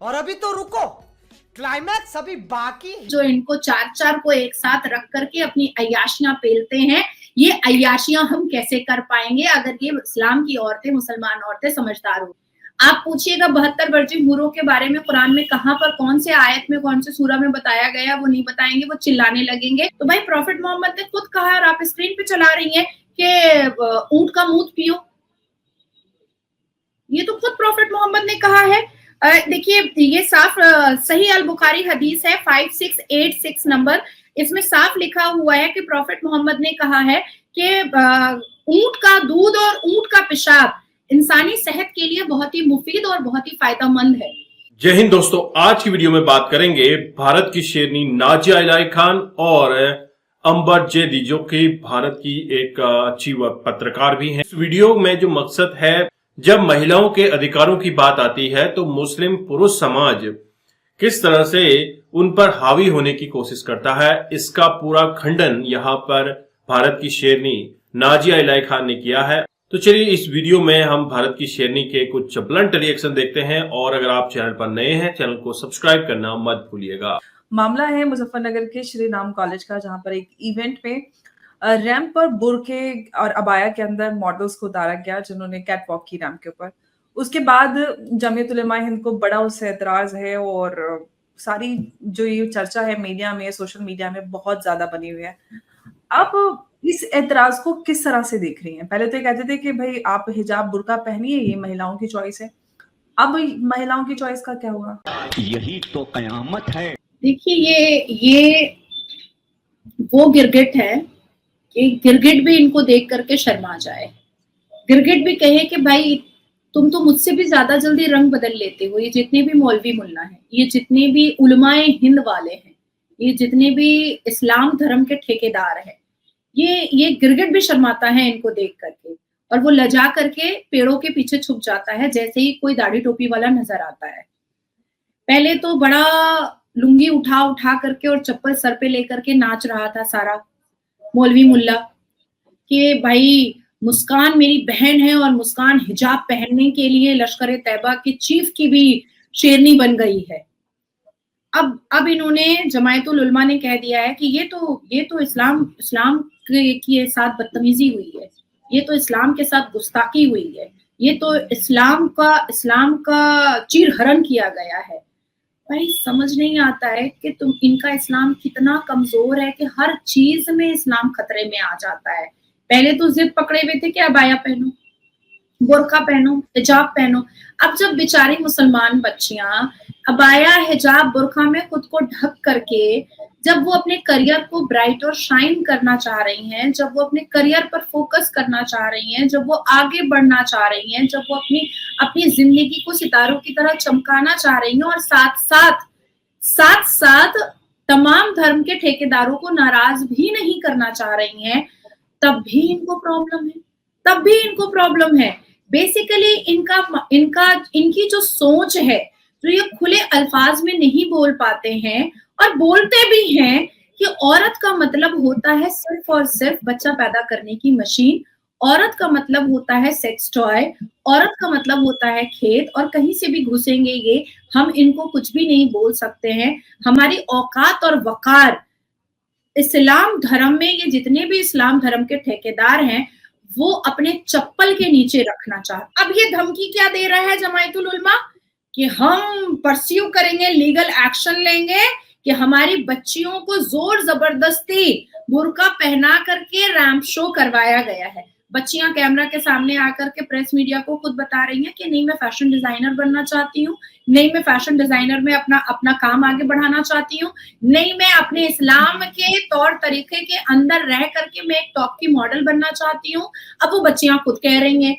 और अभी तो रुको, क्लाइमैक्स अभी बाकी है। जो इनको चार चार को एक साथ रख करके अपनी अय्याशियां पेलते हैं, ये अय्याशियां हम कैसे कर पाएंगे अगर ये इस्लाम की औरतें, मुसलमान औरतें समझदार हो। आप पूछिएगा 72 वर्जिन हूरों के बारे में कुरान में कहां पर, कौन से आयत में, कौन से सूरा में बताया गया, वो नहीं बताएंगे, वो चिल्लाने लगेंगे। तो भाई प्रॉफिट मोहम्मद ने खुद कहा और आप स्क्रीन पे चला रही हैं कि ऊंट का मूत पियो, ये तो खुद प्रॉफिट मोहम्मद ने कहा है। देखिए ये साफ सही अल बुखारी हदीस है 5686 नंबर, इसमें साफ लिखा हुआ है कि प्रॉफिट मोहम्मद ने कहा है कि ऊंट का दूध और ऊंट का पेशाब इंसानी सेहत के लिए बहुत ही मुफीद और बहुत ही फायदेमंद है। जय हिंद दोस्तों, आज की वीडियो में बात करेंगे भारत की शेरनी नाजिया इलाही खान और अंबर जेदी, जो कि भारत की एक अच्छी पत्रकार भी हैं। इस वीडियो में जो मकसद है, जब महिलाओं के अधिकारों की बात आती है तो मुस्लिम पुरुष समाज किस तरह से उन पर हावी होने की कोशिश करता है, इसका पूरा खंडन यहाँ पर भारत की शेरनी नाजिया इलाही खान ने किया है। तो चलिए इस वीडियो में हम भारत की शेरनी के कुछ ब्लंट रिएक्शन देखते हैं, और अगर आप चैनल पर नए हैं, चैनल को सब्सक्राइब करना मत भूलिएगा। मामला है मुजफ्फरनगर के श्री राम कॉलेज का, जहां पर एक इवेंट में रैंप पर बुरके और अबाया के अंदर मॉडल्स को उतारा गया जिन्होंने कैट वॉक की रैंप के ऊपर। उसके बाद जमीयत उलेमा हिंद को बड़ा उससे एतराज है, और सारी जो ये चर्चा है मीडिया में, सोशल मीडिया में बहुत ज्यादा बनी हुई है। अब इस एतराज को किस तरह से देख रही हैं? पहले तो ये कहते थे कि भाई आप हिजाब बुर्का पहनिए, ये महिलाओं की चॉइस है। अब महिलाओं की चॉइस का क्या होगा? यही तो कयामत है। देखिए ये वो गिरगिट है कि गिरगिट भी इनको देख करके शर्मा जाए। गिरगिट भी कहे कि भाई तुम तो मुझसे भी ज्यादा जल्दी रंग बदल लेते हो। ये जितने भी मौलवी मुल्ला हैं, ये जितने भी उलमाए हिंद वाले हैं, ये जितने भी इस्लाम धर्म के ठेकेदार हैं, ये गिरगिट भी शर्माता है इनको देख करके, और वो लजा करके पेड़ों के पीछे छुप जाता है जैसे ही कोई दाढ़ी टोपी वाला नजर आता है। पहले तो बड़ा लुंगी उठा उठा करके और चप्पल सर पे लेकर के नाच रहा था सारा मौलवी मुल्ला कि भाई मुस्कान मेरी बहन है और मुस्कान हिजाब पहनने के लिए लश्कर तैयबा के चीफ की भी शेरनी बन गई है। अब इन्होंने जमायतुल उलमा ने कह दिया है कि ये तो इस्लाम के साथ बदतमीजी हुई है, ये तो इस्लाम के साथ गुस्ताखी हुई है, ये तो इस्लाम का चीरहरण किया गया है। भाई समझ नहीं आता है कि तुम इनका इस्लाम कितना कमजोर है कि हर चीज में इस्लाम खतरे में आ जाता है। पहले तो जिद पकड़े हुए थे कि अबाया पहनो, बुर्का पहनो, हिजाब पहनो। अब जब बेचारी मुसलमान बच्चियां अबाया, हिजाब, बुर्का में खुद को ढक करके जब वो अपने करियर को ब्राइट और शाइन करना चाह रही हैं, जब वो अपने करियर पर फोकस करना चाह रही हैं, जब वो आगे बढ़ना चाह रही हैं, जब वो अपनी जिंदगी को सितारों की तरह चमकाना चाह रही हैं, और साथ साथ तमाम धर्म के ठेकेदारों को नाराज भी नहीं करना चाह रही हैं, तब भी इनको प्रॉब्लम है। बेसिकली इनकी जो सोच है, जो ये खुले अल्फाज में नहीं बोल पाते हैं और बोलते भी हैं कि औरत का मतलब होता है सिर्फ और सिर्फ बच्चा पैदा करने की मशीन, औरत का मतलब होता है सेक्स टॉय, औरत का मतलब होता है खेत, और कहीं से भी घुसेंगे ये, हम इनको कुछ भी नहीं बोल सकते हैं। हमारी औकात और वकार इस्लाम धर्म में, ये जितने भी इस्लाम धर्म के ठेकेदार हैं, वो अपने चप्पल के नीचे रखना चाहते। अब ये धमकी क्या दे रहा है जमायतुल उलमा कि हम परस्यू करेंगे, लीगल एक्शन लेंगे कि हमारी बच्चियों को जोर जबरदस्ती बुर्का पहना करके रैंप शो करवाया गया है। बच्चियां कैमरा के सामने आकर के प्रेस मीडिया को खुद बता रही हैं कि नहीं मैं फैशन डिजाइनर बनना चाहती हूँ, नहीं मैं फैशन डिजाइनर में अपना काम आगे बढ़ाना चाहती हूँ, नहीं मैं अपने इस्लाम के तौर तरीके के अंदर रह करके मैं एक टॉप की मॉडल बनना चाहती हूँ। अब वो बच्चियां खुद कह रही हैं।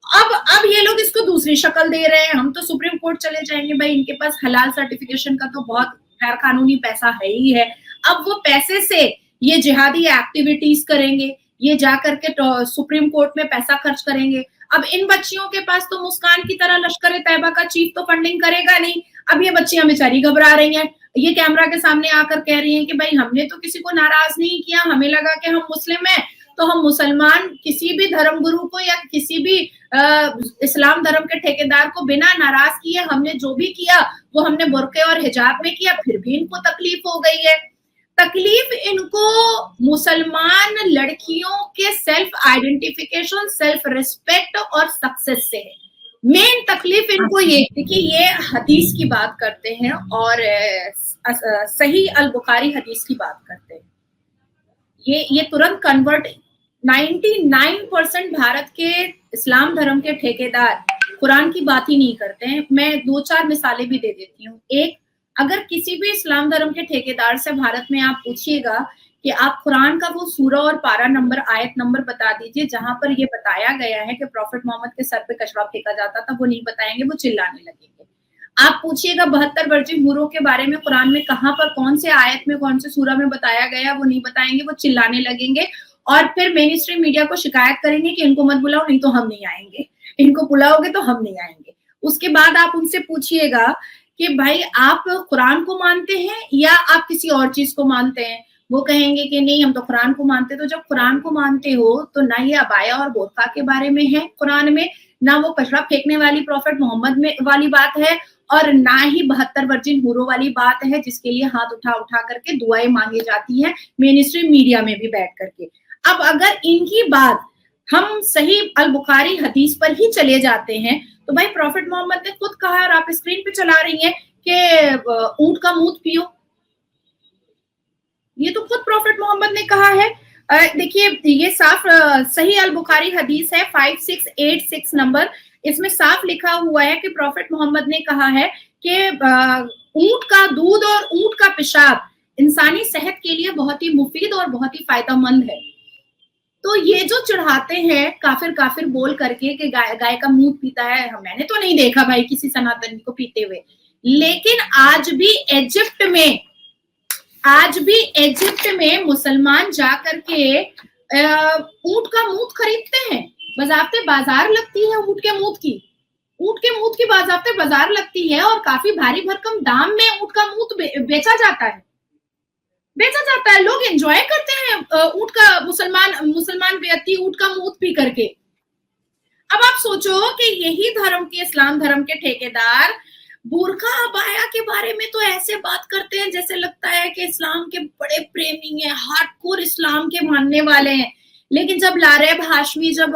अब ये लोग इसको दूसरी शक्ल दे रहे हैं, हम तो सुप्रीम कोर्ट चले जाएंगे। भाई इनके पास हलाल सर्टिफिकेशन का तो बहुत गैर कानूनी पैसा है ही है। अब वो पैसे से ये जिहादी एक्टिविटीज करेंगे, ये जाकर के सुप्रीम कोर्ट में पैसा खर्च करेंगे। अब इन बच्चियों के पास तो मुस्कान की तरह लश्कर तैयबा का चीफ तो फंडिंग करेगा नहीं। अब ये बच्चियां बेचारी घबरा रही हैं, ये कैमरा के सामने आकर कह रही हैं कि भाई हमने तो किसी को नाराज नहीं किया, हमें लगा कि हम मुस्लिम हैं तो हम मुसलमान किसी भी धर्म गुरु को या किसी भी इस्लाम धर्म के ठेकेदार को बिना नाराज किए हमने जो भी किया वो हमने बुर्के और हिजाब में किया, फिर भी इनको तकलीफ हो गई है। तकलीफ इनको मुसलमान लड़कियों के सेल्फ आइडेंटिफिकेशन, सेल्फ रिस्पेक्ट और सक्सेस से है। मेन तकलीफ इनको ये, देखिए ये हदीस की बात करते हैं और सही अल बुखारी हदीस की बात करते हैं, ये तुरंत कन्वर्ट 99% भारत के इस्लाम धर्म के ठेकेदार कुरान की बात ही नहीं करते हैं। मैं 2-4 मिसालें भी दे देती हूँ। एक, अगर किसी भी इस्लाम धर्म के ठेकेदार से भारत में आप पूछिएगा कि आप कुरान का वो सूरा और पारा नंबर, आयत नंबर बता दीजिए जहां पर ये बताया गया है कि प्रॉफेट मोहम्मद के सर पे कचरा फेंका जाता था, वो नहीं बताएंगे, वो चिल्लाने लगेंगे। आप पूछिएगा 72 वर्जिन हूरों के बारे में कुरान में कहां पर, कौन से आयत में, कौन से सूरा में बताया गया, वो नहीं बताएंगे, वो चिल्लाने लगेंगे और फिर मेन स्ट्रीम मीडिया को शिकायत करेंगे कि इनको मत बुलाओ, नहीं तो हम नहीं आएंगे, इनको बुलाओगे तो हम नहीं आएंगे। उसके बाद आप उनसे पूछिएगा कि भाई आप कुरान को मानते हैं या आप किसी और चीज को मानते हैं, वो कहेंगे कि नहीं हम तो कुरान को मानते। तो जब कुरान को मानते हो तो ना ये अबाया और बोरखा के बारे में है कुरान में, ना वो कचरा फेंकने वाली प्रॉफेट मोहम्मद में वाली बात है, और ना ही 72 वर्जिन हूरों वाली बात है जिसके लिए हाथ उठा उठा करके दुआएं मांगी जाती हैं मेन स्ट्रीम मीडिया में भी बैठ करके। अब अगर इनकी बात हम सही अल बुखारी हदीस पर ही चले जाते हैं तो भाई प्रॉफेट मोहम्मद ने खुद कहा, और आप स्क्रीन पे चला रही हैं कि ऊंट का मूत पियो, ये तो खुद प्रॉफेट मोहम्मद ने कहा है। देखिए ये साफ सही अल बुखारी हदीस है 5686 नंबर, इसमें साफ लिखा हुआ है कि प्रॉफेट मोहम्मद ने कहा है कि ऊंट का दूध और ऊंट का पेशाब इंसानी सेहत के लिए बहुत ही मुफीद और बहुत ही फायदेमंद है। तो ये जो चढ़ाते हैं काफिर काफिर बोल करके कि गाय का मूत पीता है, मैंने तो नहीं देखा भाई किसी सनातनी को पीते हुए, लेकिन आज भी इजिप्ट में मुसलमान जाकर के ऊंट का मूत खरीदते हैं। बाजारते बाजार लगती है ऊंट के मूत की बाजारते बाजार लगती है और काफी भारी भरकम दाम में ऊंट का मूत बेचा जाता है। लोग एंजॉय करते हैं ऊंट का, मुसलमान व्यक्ति ऊंट का मूत पी करके। अब आप सोचो कि यही धर्म के, इस्लाम धर्म के ठेकेदार बुर्का अबाया के बारे में तो ऐसे बात करते हैं जैसे लगता है कि इस्लाम के बड़े प्रेमी हैं, हार्डकोर इस्लाम के मानने वाले हैं। लेकिन जब लारेब हाशमी जब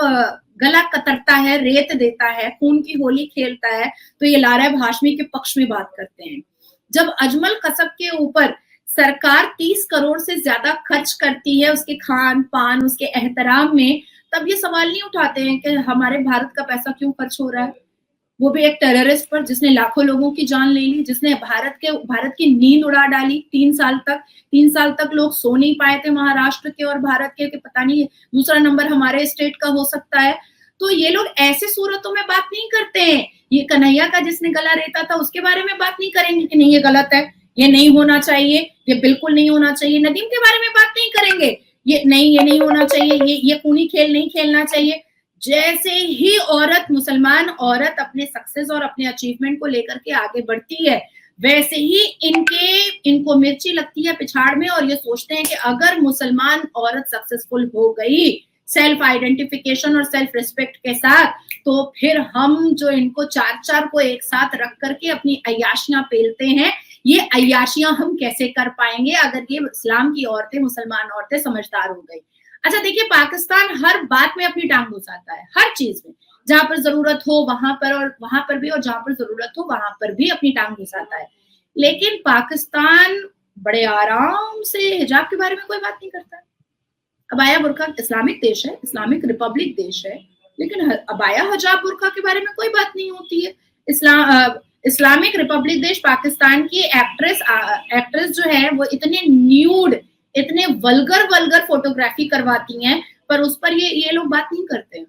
गला कतरता है, रेत देता है, खून की होली खेलता है, तो ये लारेब हाशमी के पक्ष में बात करते हैं। जब अजमल कसब के ऊपर सरकार 30 करोड़ से ज्यादा खर्च करती है उसके खान पान, उसके एहतराम में, तब ये सवाल नहीं उठाते हैं कि हमारे भारत का पैसा क्यों खर्च हो रहा है, वो भी एक टेररिस्ट पर जिसने लाखों लोगों की जान ले ली, जिसने भारत की नींद उड़ा डाली। 3 साल तक लोग सो नहीं पाए थे महाराष्ट्र के और भारत के, कि पता नहीं दूसरा नंबर हमारे स्टेट का हो सकता है। तो ये लोग ऐसे सूरतों में बात नहीं करते हैं। ये कन्हैया का जिसने गला रेता था उसके बारे में बात नहीं करेंगे कि नहीं ये गलत है, ये नहीं होना चाहिए, ये बिल्कुल नहीं होना चाहिए। नदीम के बारे में बात नहीं करेंगे, ये नहीं होना चाहिए, ये खूनी खेल नहीं खेलना चाहिए। जैसे ही मुसलमान औरत अपने सक्सेस और अपने अचीवमेंट को लेकर के आगे बढ़ती है, वैसे ही इनको मिर्ची लगती है पिछाड़ में, और ये सोचते हैं कि अगर मुसलमान औरत सक्सेसफुल हो गई सेल्फ आइडेंटिफिकेशन और सेल्फ रिस्पेक्ट के साथ, तो फिर हम जो इनको चार को एक साथ रख करके अपनी अय्याशियां पेलते हैं, ये अय्याशियां हम कैसे कर पाएंगे अगर ये इस्लाम की औरतें, मुसलमान औरतें समझदार हो गई। अच्छा देखिए, पाकिस्तान हर बात में अपनी टांग घुसाता है, हर चीज में, जहां पर जरूरत हो वहां पर, और वहां पर भी, और जहां पर जरूरत हो वहां पर भी अपनी टांग घुसाता है। लेकिन पाकिस्तान बड़े आराम से हिजाब के बारे में कोई बात नहीं करता है। अबाया बुर्का इस्लामिक देश है, इस्लामिक रिपब्लिक देश है, लेकिन अबाया हिजाब बुर्का के बारे में कोई बात नहीं होती है। इस्लामिक रिपब्लिक देश पाकिस्तान की एक्ट्रेस जो है वो इतने न्यूड, इतने वल्गर फोटोग्राफी करवाती हैं, पर उस पर ये लोग बात नहीं करते हैं।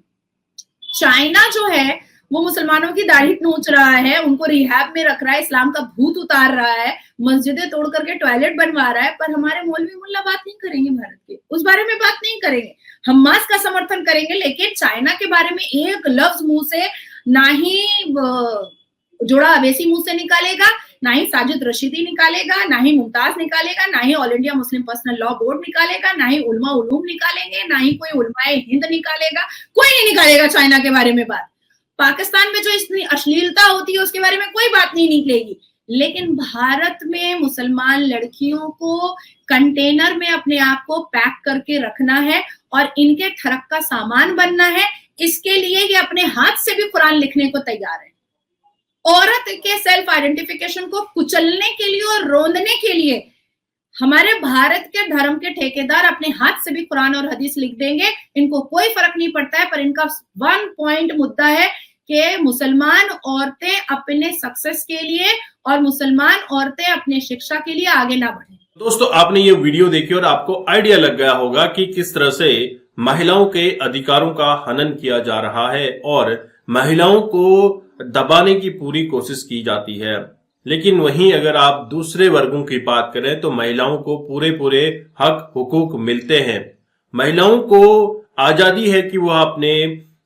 चाइना जो है वो मुसलमानों की दाढ़ी नोच रहा है, उनको रिहैब में रख रहा है, इस्लाम का भूत उतार रहा है, मस्जिदें तोड़ करके टॉयलेट बनवा रहा है, पर हमारे मौलवी मुल्ला बात नहीं करेंगे, भारत के उस बारे में बात नहीं करेंगे। हमास का समर्थन करेंगे, लेकिन चाइना के बारे में एक लफ्ज मुंह से ना ही जोड़ा अवैसी मुंह से निकालेगा, ना ही साजिद रशीदी निकालेगा, ना ही मुमताज निकालेगा, ना ही all India Muslim personal law board निकालेगा, ना ही उलमा उलूम निकालेंगे, ना ही कोई उलमाए हिंद निकालेगा, कोई नहीं निकालेगा चाइना के बारे में बात। पाकिस्तान में जो इतनी अश्लीलता होती है उसके बारे में कोई बात नहीं निकलेगी, लेकिन भारत में मुसलमान लड़कियों को कंटेनर में अपने आप को पैक करके रखना है और इनके ठरक का सामान बनना है। इसके लिए ये अपने हाथ से भी कुरान लिखने को तैयार है। औरत के सेल्फ आइडेंटिफिकेशन को कुचलने के लिए और रोंदने के लिए हमारे भारत के धर्म के ठेकेदार अपने हाथ से भी कुरान और हदीस लिख देंगे, इनको कोई फर्क नहीं पड़ता है। पर इनका 1 पॉइंट मुद्दा है कि मुसलमान औरतें अपने सक्सेस के लिए और मुसलमान औरतें अपने शिक्षा के लिए आगे ना बढ़े। दोस्तों, आपने ये वीडियो देखी और आपको आइडिया लग गया होगा कि किस तरह से महिलाओं के अधिकारों का हनन किया जा रहा है और महिलाओं को दबाने की पूरी कोशिश की जाती है। लेकिन वहीं अगर आप दूसरे वर्गों की बात करें तो महिलाओं को पूरे हक हुकूक मिलते हैं। महिलाओं को आजादी है कि वह अपने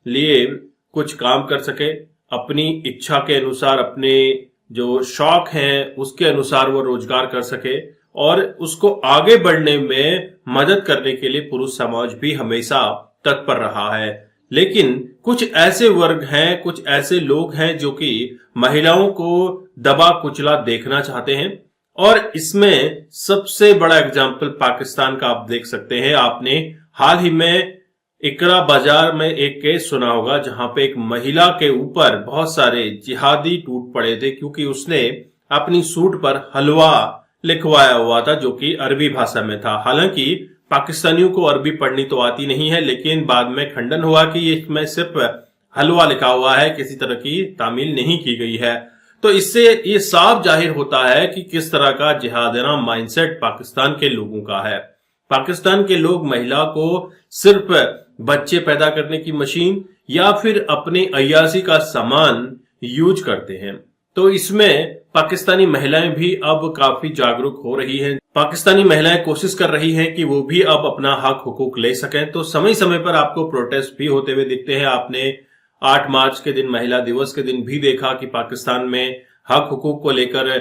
लिए कुछ काम कर सके, अपनी इच्छा के अनुसार, अपने जो शौक हैं उसके अनुसार वो रोजगार कर सके और उसको आगे बढ़ने में मदद करने के लिए पुरुष समाज भी हमेशा तत्पर रहा है। लेकिन कुछ ऐसे वर्ग हैं, कुछ ऐसे लोग हैं जो कि महिलाओं को दबा कुचला देखना चाहते हैं और इसमें सबसे बड़ा एग्जाम्पल पाकिस्तान का आप देख सकते हैं। आपने हाल ही में इकरा बाजार में एक केस सुना होगा जहां पे एक महिला के ऊपर बहुत सारे जिहादी टूट पड़े थे क्योंकि उसने अपनी सूट पर हलवा लिखवाया हुआ था जो कि अरबी भाषा में था। हालांकि पाकिस्तानियों को अरबी पढ़नी तो आती नहीं है, लेकिन बाद में खंडन हुआ कि ये इसमें सिर्फ हलवा लिखा हुआ है, किसी तरह की तामील नहीं की गई है। तो इससे ये साफ जाहिर होता है कि किस तरह का जिहादना माइंडसेट पाकिस्तान के लोगों का है। पाकिस्तान के लोग महिला को सिर्फ बच्चे पैदा करने की मशीन या फिर अपने अय्यासी का सामान यूज करते हैं। तो इसमें पाकिस्तानी महिलाएं भी अब काफी जागरूक हो रही हैं। पाकिस्तानी महिलाएं कोशिश कर रही हैं कि वो भी अब अपना हक हुकूक ले सकें। तो समय समय पर आपको प्रोटेस्ट भी होते हुए दिखते हैं। आपने 8 मार्च के दिन, महिला दिवस के दिन भी देखा कि पाकिस्तान में हक हुकूक को लेकर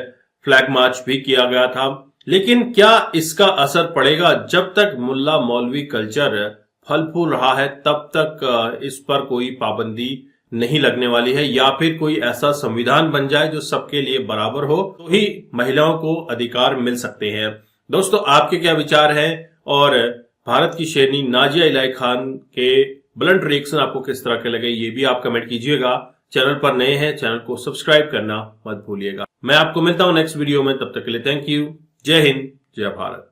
फ्लैग मार्च भी किया गया था। लेकिन क्या इसका असर पड़ेगा? जब तक मुल्ला मौलवी कल्चर फल फूल रहा है तब तक इस पर कोई पाबंदी नहीं लगने वाली है, या फिर कोई ऐसा संविधान बन जाए जो सबके लिए बराबर हो तो ही महिलाओं को अधिकार मिल सकते हैं। दोस्तों, आपके क्या विचार हैं और भारत की शेरनी नाजिया इलाही खान के ब्लंट रिएक्शन आपको किस तरह के लगे ये भी आप कमेंट कीजिएगा। चैनल पर नए हैं, चैनल को सब्सक्राइब करना मत भूलिएगा। मैं आपको मिलता हूं नेक्स्ट वीडियो में, तब तक के लिए थैंक यू। जय हिंद, जय भारत।